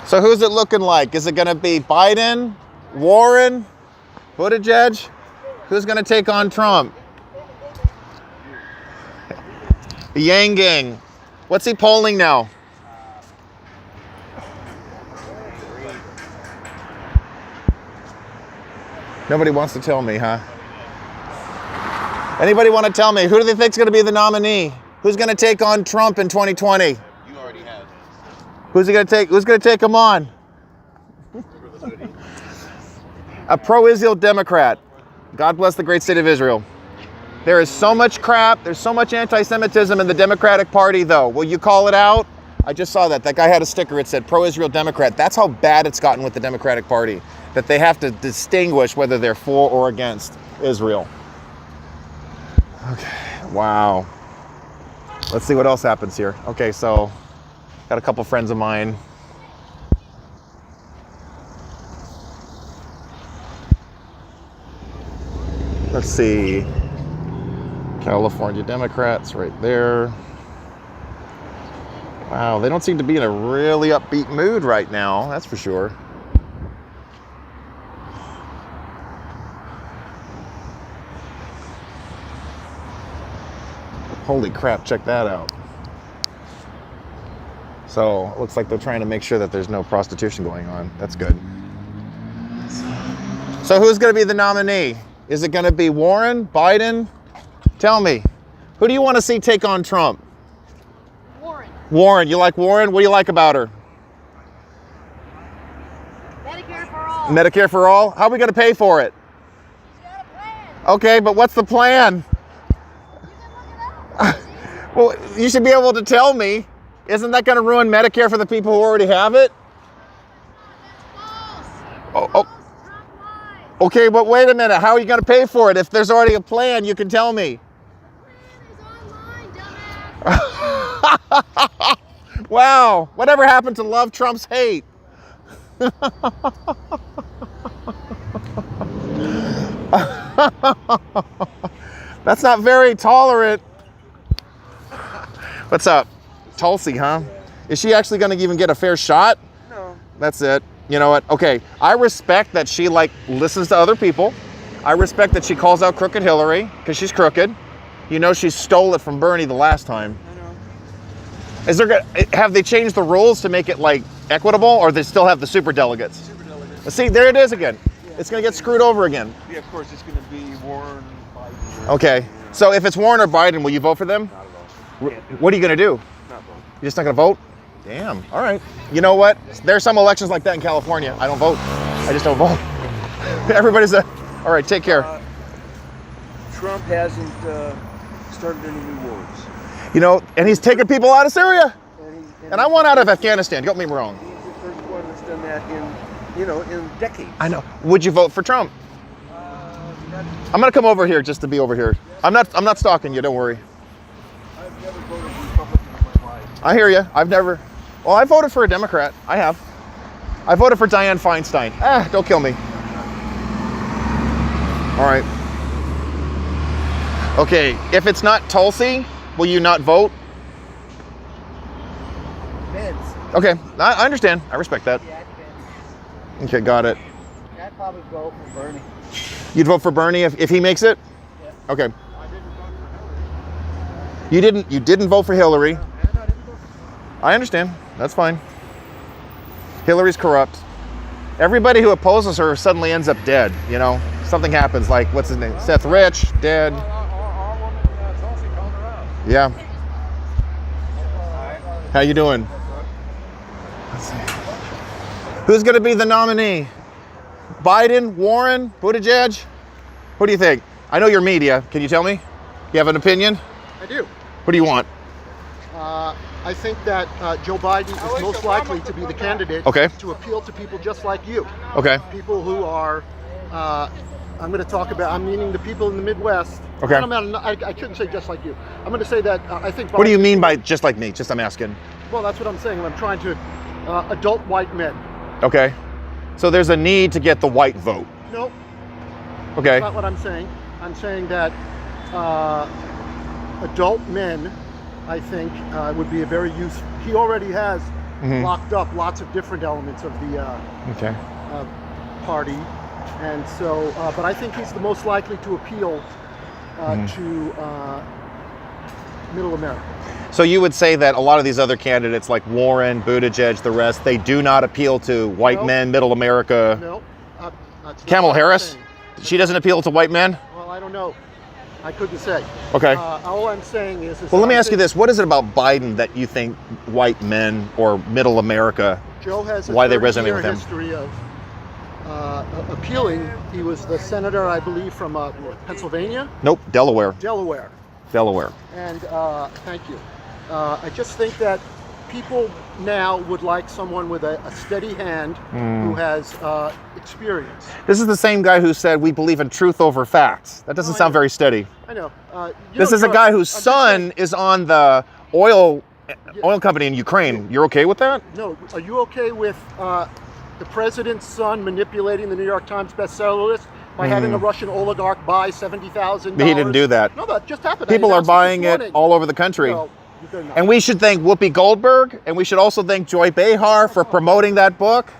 So who's it looking like? Is it going to be Biden, Warren, Buttigieg? Who's going to take on Trump? The Yang Gang. What's he polling now? Nobody wants to tell me, huh? Anybody want to tell me? Who do they think is going to be the nominee? Who's going to take on Trump in 2020? You already have. Who's he going to take? Who's going to take him on? A pro-Israel Democrat. God bless the great state of Israel. There is so much crap. There's so much anti-Semitism in the Democratic Party, though. Will you call it out? I just saw that. That guy had a sticker. It said pro-Israel Democrat. That's how bad it's gotten with the Democratic Party, that they have to distinguish whether they're for or against Israel. Okay. Wow. Let's see what else happens here. Okay, so got a couple friends of mine. Let's see. California Democrats right there. Wow, they don't seem to be in a really upbeat mood right now, that's for sure. Holy crap, check that out. So, it looks like they're trying to make sure that there's no prostitution going on. That's good. So who's going to be the nominee? Is it going to be Warren, Biden? Tell me. Who do you want to see take on Trump? Warren. Warren. You like Warren? What do you like about her? Medicare for all. Medicare for all? How are we going to pay for it? She's got a plan. Okay, but what's the plan? You can look it up. Well, you should be able to tell me. Isn't that going to ruin Medicare for the people who already have it? False. Oh, Trump lies. okay, but wait a minute. How are you going to pay for it? If there's already a plan, you can tell me. The plan is online, dumbass. Wow. Whatever happened to love Trump's hate? That's not very tolerant. What's up? Tulsi, huh? Is she actually going to even get a fair shot? No. That's it. You know what? Okay, I respect that she listens to other people. I respect that she calls out crooked Hillary because she's crooked. You know, she stole it from Bernie the last time. I know. Have they changed the rules to make it equitable, or they still have the super delegates? Super delegates. See, there it is again. It's going to get screwed over again. Yeah, of course, it's going to be Warren, Biden. Okay, so if it's Warren or Biden, will you vote for them? Not at all. What are you going to do? Not vote. You're just not going to vote? Damn. All right. You know what? There's some elections like that in California. I don't vote. I just don't vote. Everybody's all right. Take care. Trump hasn't started any new wars. You know, and he's taking people out of Syria. And I want out of Afghanistan. Don't get me wrong. He's the first one that's done that in decades. I know. Would you vote for Trump? I'm gonna come over here just to be over here. I'm not stalking you. Don't worry. I've never voted Republican in my life. I hear you. Well, I voted for a Democrat. I have. I voted for Dianne Feinstein. Don't kill me. All right. Okay, if it's not Tulsi, will you not vote? Depends. Okay, I understand. I respect that. Yeah, it depends. Okay, got it. I'd probably vote for Bernie. You'd vote for Bernie if he makes it? Yeah. Okay. I didn't vote for Hillary. You didn't vote for Hillary. And I didn't vote for I understand. That's fine. Hillary's corrupt. Everybody who opposes her suddenly ends up dead, you know? Something happens, like, what's his name? Seth Rich, dead. Our woman, Tulsi, called her out. Yeah. How you doing? Let's see. Who's going to be the nominee? Biden, Warren, Buttigieg? Who do you think? I know you're media. Can you tell me? You have an opinion? I do. What do you want? I think that Joe Biden is most likely to be the candidate Okay. to appeal to people just like you. Okay. People who are, I'm meaning the people in the Midwest. Okay. I shouldn't say just like you. I'm going to say that I think Biden, What do you mean by just like me? Just I'm asking. Well, that's what I'm saying. I'm trying to, adult white men. Okay. So there's a need to get the white vote. No, Okay. that's not what I'm saying. I'm saying that adult men, I think, would be a very useful. He already has locked up lots of different elements of the Okay. party, and so, but I think he's the most likely to appeal to Middle America. So you would say that a lot of these other candidates, like Warren, Buttigieg, the rest, they do not appeal to white Nope. men, Middle America. No, that's not Kamala what I'm Harris, saying. she doesn't appeal to white men. Well, I don't know. I couldn't say. Okay. All I'm saying is Well, let me I ask you think this: what is it about Biden that you think white men or Middle America? Joe has a why they 30-year resonate with him? history of appealing. He was the senator, I believe, from Pennsylvania, Nope, Delaware. Delaware. And thank you. I just think that people now would like someone with a steady hand who has experience. This is the same guy who said we believe in truth over facts. That doesn't Oh, I sound know. very steady. I know. This is a guy whose son is on the oil company in Ukraine. You're okay with that? No, are you okay with the president's son manipulating the New York Times bestseller list by having a Russian oligarch buy $70,000? He didn't do that. No, that just happened. People I are announced buying this it morning. all over the country. No, they're not. And we should thank Whoopi Goldberg, and we should also thank Joy Behar for promoting that book.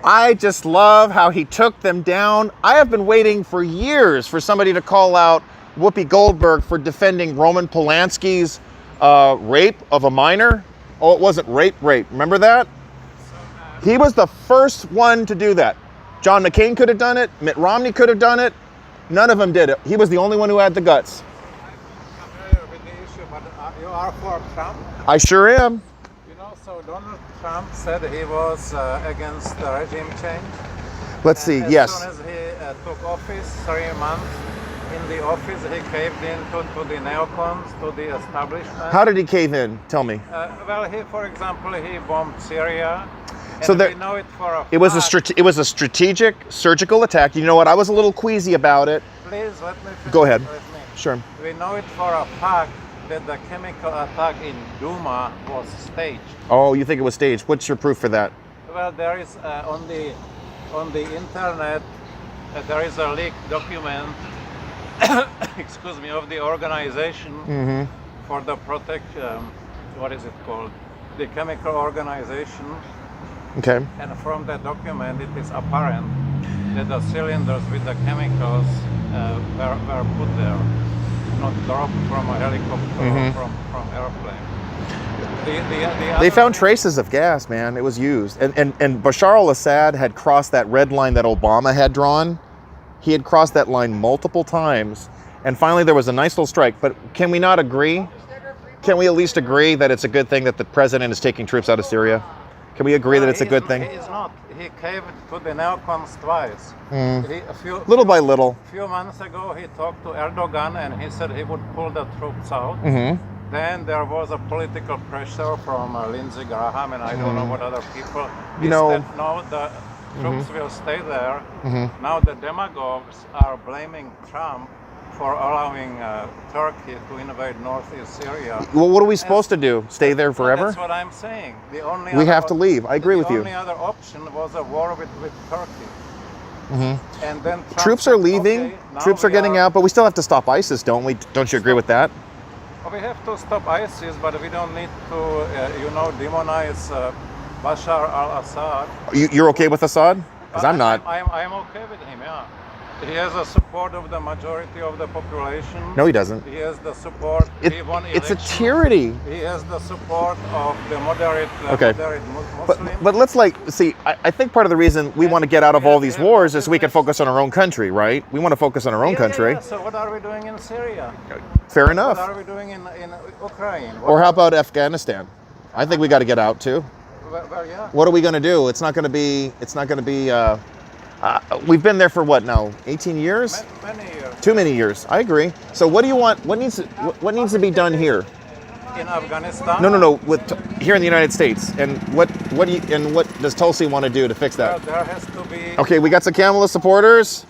I just love how he took them down. I have been waiting for years for somebody to call out Whoopi Goldberg for defending Roman Polanski's rape of a minor. Oh, it wasn't rape. Remember that? He was the first one to do that. John McCain could have done it. Mitt Romney could have done it. None of them did it. He was the only one who had the guts. Familiar with the issue, but you are for Trump. I sure am. You know, so Donald Trump said he was against the regime change. Let's see. As Yes. soon as he took office, 3 months in the office, he caved in to the neocons, to the establishment. How did he cave in? Tell me. Well, he, for example, he bombed Syria. So And there- we know it for a It was fact. it was a strategic surgical attack. You know what? I was a little queasy about it. Please let me finish. Go ahead. Let me. Sure. We know it for a fact that the chemical attack in Duma was staged. Oh, you think it was staged? What's your proof for that? Well, there is on the internet there is a leaked document, excuse me, of the organization for the protection. What is it called? The chemical organization. Okay. And from that document, it is apparent that the cylinders with the chemicals were put there, not dropped from a helicopter or from airplane. The They other found thing- traces of gas, man. It was used. And Bashar al-Assad had crossed that red line that Obama had drawn. He had crossed that line multiple times. And finally there was a nice little strike. But can we not agree? Can we at least agree that it's a good thing that the president is taking troops out of Syria? Can we agree that it's a good thing? He is not. He caved to the neocons twice. Little by little. Few months ago, he talked to Erdogan and he said he would pull the troops out. Then there was a political pressure from Lindsey Graham and I don't know what other people. You know- He said, no, the troops will stay there. Now the demagogues are blaming Trump for allowing Turkey to invade northeast Syria. Well, what are we supposed to do? Stay there forever? That's what I'm saying. The only We other have to leave. I agree with you. The only other option was a war with Turkey. And then Trump Troops are said, leaving. "Okay, now Troops are we getting out, but we still have to stop ISIS, don't we? Don't you agree with that? We have to stop ISIS, but we don't need to, demonize Bashar al-Assad. You're okay with Assad? Because I'm not. I'm okay with him, yeah. He has the support of the majority of the population. No, he doesn't. He has the support. He won It's a elections. tyranny. He has the support of the moderate, Okay. Muslims. But let's see, I think part of the reason we want to get out of all these wars is so we can focus on our own country, right? We want to focus on our own country. Yeah. So what are we doing in Syria? Fair enough. What are we doing in Ukraine? Or how about Afghanistan? I think we got to get out too. Yeah. What are we going to do? It's not going to be, we've been there for what now? 18 years? Many years. Too many years. I agree. So what do you want? What needs to be done here? In Afghanistan? No. Here in the United States. And what does Tulsi want to do to fix that? There has to be. Okay, we got some Kamala supporters.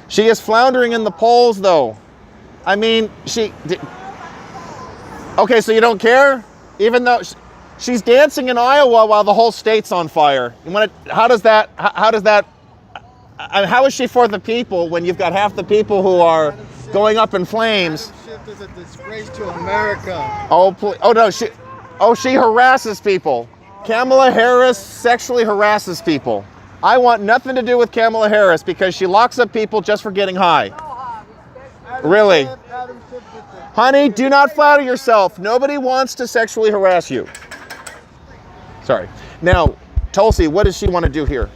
She is floundering in the polls, though. I mean, okay, so you don't care, even though she's dancing in Iowa while the whole state's on fire. How is she for the people when you've got half the people who are going up in flames? Shift is a disgrace to America. Oh no, Oh, she harasses people. Kamala Harris sexually harasses people. I want nothing to do with Kamala Harris because she locks up people just for getting high. Really? Honey, do not flatter yourself. Nobody wants to sexually harass you. Sorry. Now, Tulsi, what does she want to do here?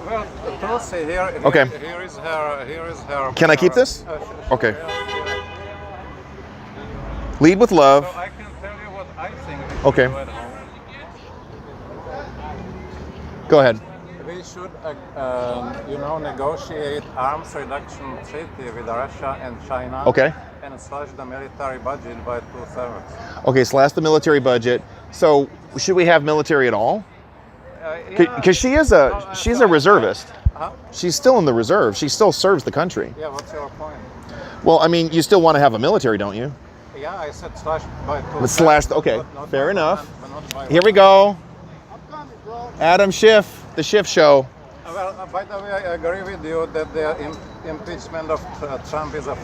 Well, Tulsi, here Okay. Here is her. Can I keep this? Sure. Okay. Lead with love. So I can tell you what I think we should Okay. do at home. Go ahead. We should, negotiate arms reduction treaty with Russia and China. Okay. And slash the military budget by 2/3. Okay, slash the military budget. So, should we have military at all? Because she's a reservist. Huh? She's still in the reserve. She still serves the country. Yeah, what's your point? Well, I mean, you still want to have a military, don't you? Yeah, I said slash by 2/3. Let's slash. Okay, not fair by enough. one, but not by Here we go. Adam Schiff, the Schiff Show. Well, by the way, I agree with you that the impeachment of Trump is a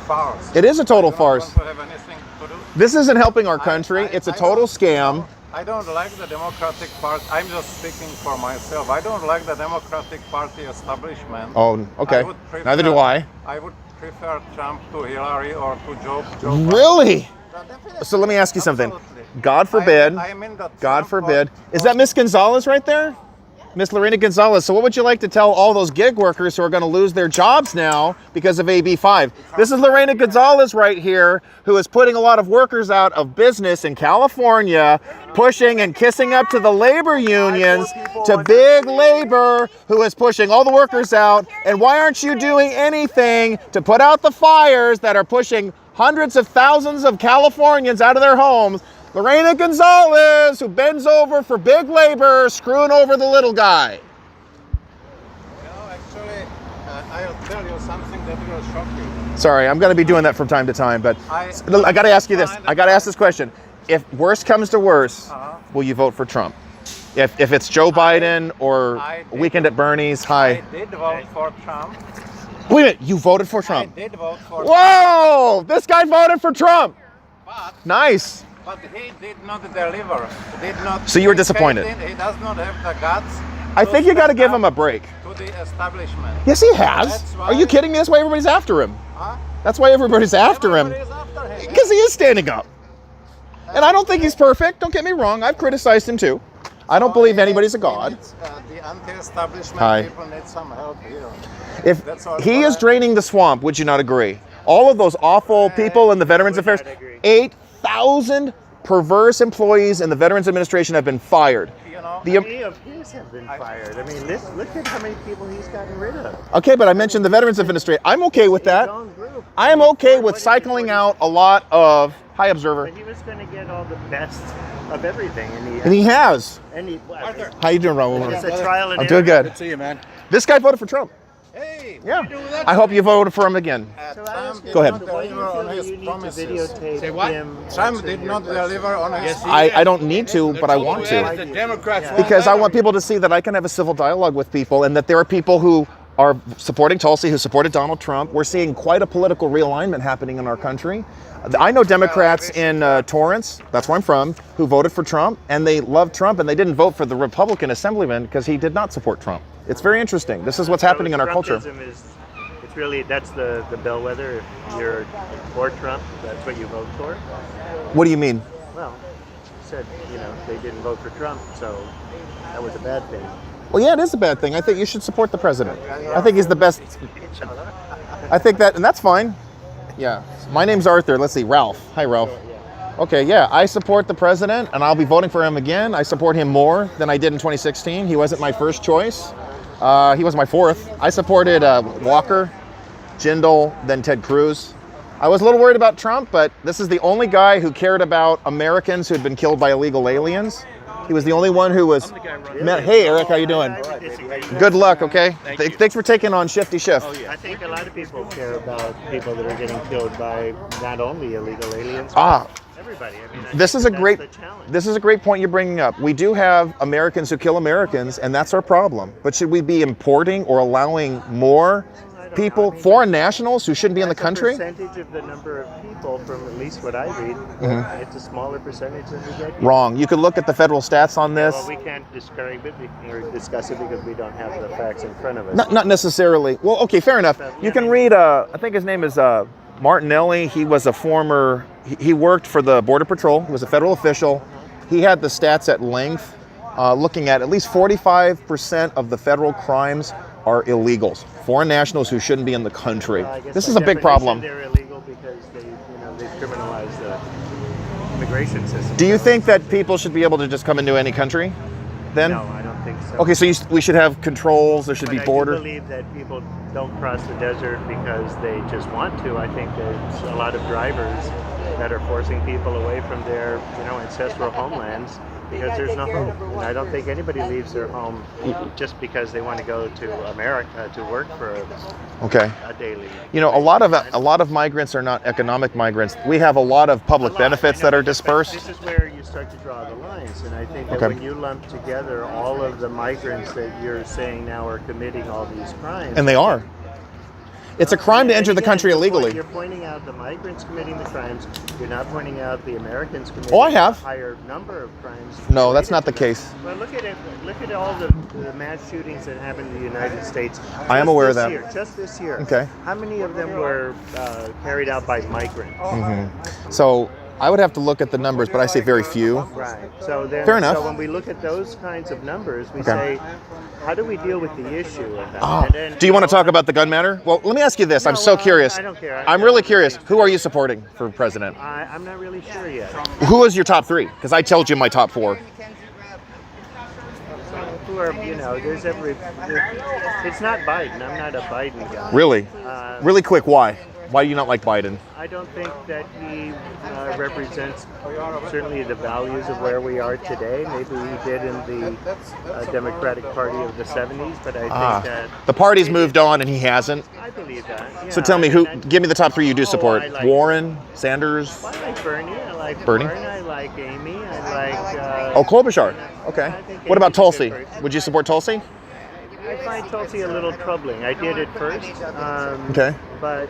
farce. It is a total I don't farce. want to have anything to do. This isn't helping our country. It's a total scam. I don't like the Democratic Party. I'm just speaking for myself. I don't like the Democratic Party establishment. Oh, okay. I would prefer- Neither do I. I would prefer Trump to Hillary or to Joe Biden. Really? Definitely. So let me ask you something. Absolutely. God forbid. I mean that God Trump forbid. was- Is that Miss Gonzalez right there? Miss Lorena Gonzalez. So what would you like to tell all those gig workers who are going to lose their jobs now because of AB 5? This is Lorena Gonzalez right here, who is putting a lot of workers out of business in California, pushing and kissing up to the labor unions, to big labor, who is pushing all the workers out. And why aren't you doing anything to put out the fires that are pushing hundreds of thousands of Californians out of their homes? Lorena Gonzalez, who bends over for big labor, screwing over the little guy. You know, actually, I'll tell you something that will shock you. Sorry, I'm going to be doing that from time to time, but I got to ask you this. I got to ask this question. If worst comes to worst, will you vote for Trump? If it's Joe Biden or Weekend at Bernie's, I did vote for Trump. Wait a minute, you voted for Trump? I did vote for Whoa! This guy voted for Trump! But Nice. he did not deliver. Did not. So you were disappointed? He does not have the guts. I think you got to give him a break. To the establishment. Yes, he has. That's why- Are you kidding me? That's why everybody's after him. Huh? That's why everybody's after him. Everybody is after him. Because he is standing up. And I don't think he's perfect. Don't get me wrong. I've criticized him too. I don't believe anybody's a god. The anti-establishment Hi. people need some help here. If That's all he what is I- draining the swamp, would you not agree? All of those awful people in the Veterans Affairs, 8,000 perverse employees in the Veterans Administration have been fired. You know, The- Many of his have been fired. I mean, look at how many people he's gotten rid of. okay, but I mentioned the Veterans Administration. I'm okay with that. His own group. I am okay with cycling out a lot of. Hi, Observer. But he was going to get all the best of everything, And he has. well, How you doing, Raul? it's a trial and I'm doing error. good. See you, man. This guy voted for Trump. hey, Yeah. I hope you voted for him again. So I Trump ask you, did Go ahead. not Why do you deliver feel on that his you need to promises. videotape Say what? him? Trump answering did your not question? deliver on his. Yes, he I don't need to, but I want to. The Democrats won't Because I let want him. people to see that I can have a civil dialogue with people and that there are people who are supporting Tulsi, who supported Donald Trump. We're seeing quite a political realignment happening in our country. I know Democrats in Torrance, that's where I'm from, who voted for Trump, and they love Trump, and they didn't vote for the Republican assemblyman because he did not support Trump. It's very interesting. This is what's happening in our culture. Trumpism it's really, that's the bellwether. If you're for Trump, that's what you vote for. What do you mean? Well, you said, they didn't vote for Trump, so that was a bad thing. Well, yeah, it is a bad thing. I think you should support the president. I think he's the best. I think that, and that's fine. Yeah. My name's Arthur. Let's see, Ralph. Hi, Ralph. Okay, yeah, I support the president, and I'll be voting for him again. I support him more than I did in 2016. He wasn't my first choice. He was my fourth. I supported Walker, Jindal, then Ted Cruz. I was a little worried about Trump, but this is the only guy who cared about Americans who had been killed by illegal aliens. He was the only one who was. Hey, Eric, how you doing? Good luck, okay? Thanks for taking on Shifty Schiff. I think a lot of people care about people that are getting killed by not only illegal aliens, Ah, but everybody. I mean, this is a that's great. the challenge. This is a great point you're bringing up. We do have Americans who kill Americans, and that's our problem. But should we be importing or allowing more people, I mean, foreign nationals who shouldn't be in the that's a country? percentage of the number of people, from at least what I read. It's a smaller percentage than we get. Wrong. You could look at the federal stats on this. Well, we can't describe it or discuss it because we don't have the facts in front of us. Not necessarily. Well, okay, fair enough. You can read, I think his name is Martinelli. He was a former, he worked for the Border Patrol. He was a federal official. He had the stats at length, looking at least 45% of the federal crimes are illegals. Foreign nationals who shouldn't be in the country. I guess This by is a big definition, problem. They're illegal because they've criminalized the immigration system. Do you think that people should be able to just come into any country then? No, I don't think so. Okay, so we should have controls, there should But be borders. I do believe that people don't cross the desert because they just want to. I think there's a lot of drivers that are forcing people away from their, ancestral homelands because there's no home. And I don't think anybody leaves their home just because they want to go to America to work for Okay. a daily. A lot of migrants are not economic migrants. We have a lot of public benefits that are dispersed. This is where you start to draw the lines, and I think that Okay. when you lump together all of the migrants that you're saying now are committing all these crimes, And they are. It's a crime to enter the country illegally. You're pointing out the migrants committing the crimes. You're not pointing out the Americans committing Oh, I have. a higher number of crimes. No, that's related not the to them. case. Well, look at it. Look at all the mass shootings that happened in the United States. I am just aware of this that. Year, just this year. Okay. How many of them were carried out by migrants? So I would have to look at the numbers, but I say very few. Right. So then, Fair enough. So when we look at those kinds of numbers, we Okay. say, how do we deal with the issue of that? Ah, And then, do you want to talk about the gun matter? Well, let me ask you this. I'm so curious. I don't care. I'm really curious. Who are you supporting for president? I'm not really sure yet. Who is your top three? Because I told you my top four. Who are, there's it's not Biden. I'm not a Biden guy. Really? Really quick, why? Why do you not like Biden? I don't think that he represents certainly the values of where we are today. Maybe he did in the Democratic Party of the 70s, but I think that The party's moved on and he hasn't. I believe that. So yeah. tell me, give me the top three you do support. I like- Warren, Sanders, I like Bernie. I like Bernie? Warren. I like Amy. I like. oh, Klobuchar. Okay. I think What about Amy's a good Tulsi? person. Would you support Tulsi? I find Tulsi a little troubling. I did at first. Okay. But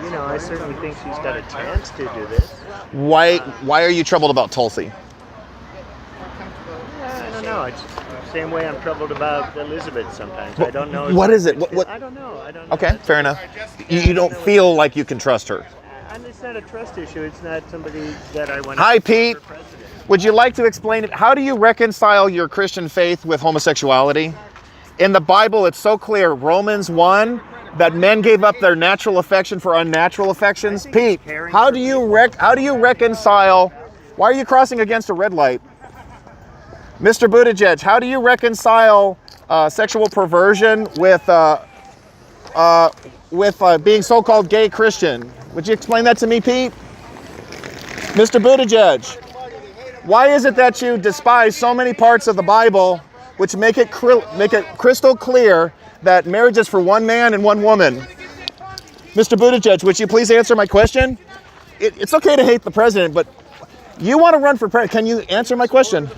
I certainly think she's got a chance to do this. Why are you troubled about Tulsi? I don't know. It's the same way I'm troubled about Elizabeth sometimes. I don't know. What is it? What? I don't know. I don't know. Okay, fair enough. You don't feel like you can trust her. And it's not a trust issue. It's not somebody that I want. Hi, to Pete. for president. Would you like to explain it? How do you reconcile your Christian faith with homosexuality? In the Bible, it's so clear. Romans 1, that men gave up their natural affection for unnatural affections. I think Pete, it's caring how for do you reconcile? Why are you crossing against a red light? Mr. Buttigieg, how do you reconcile sexual perversion with being so-called gay Christian? Would you explain that to me, Pete? Mr. Buttigieg, why is it that you despise so many parts of the Bible which make it crystal clear that marriage is for one man and one woman? Mr. Buttigieg, would you please answer my question? It's okay to hate the president, but you want to run for president. Can you answer my question?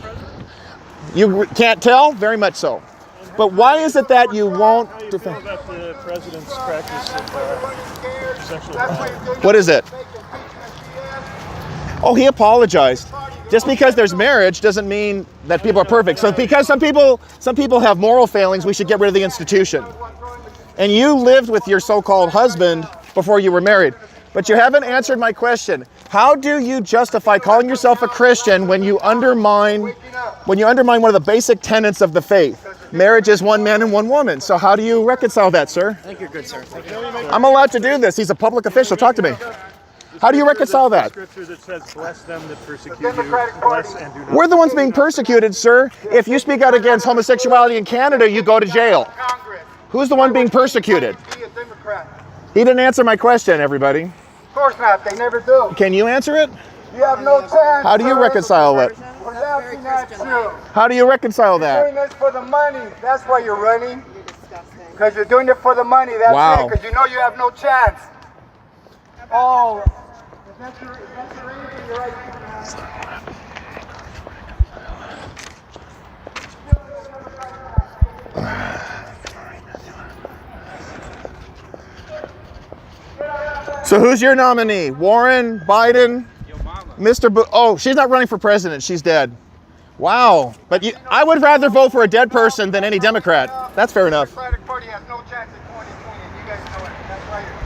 You can't tell? Very much so. But why is it that you won't defend? About the president's practice of sexual violence. What is it? Oh, he apologized. Just because there's marriage doesn't mean that people are perfect. So because some people have moral failings, we should get rid of the institution. And you lived with your so-called husband before you were married. But you haven't answered my question. How do you justify calling yourself a Christian when you undermine one of the basic tenets of the faith? Marriage is one man and one woman. So how do you reconcile that, sir? I think you're good, sir. I'm allowed to do this. He's a public official. Talk to me. How do you reconcile that? Scripture that says, "Bless them that persecute you, bless and do not." We're the ones being persecuted, sir. If you speak out against homosexuality in Canada, you go to jail. Who's the one being persecuted? Be a Democrat. He didn't answer my question, everybody. Of course not. They never do. Can you answer it? You have no chance. How do you sir. reconcile it? Well, that's not true. How do you reconcile You're doing that? this for the money. That's why you're running. Because you're doing it for the money. That's Wow. it. Because you know you have no chance. Oh. If that's your reason, you're right. So who's your nominee? Warren, Biden, Mr. Oh, she's not running for president. She's dead. Wow. But I would rather vote for a dead person than any Democrat. That's fair enough. The Democratic Party has no chance in 2020, and you guys know it. That's why you're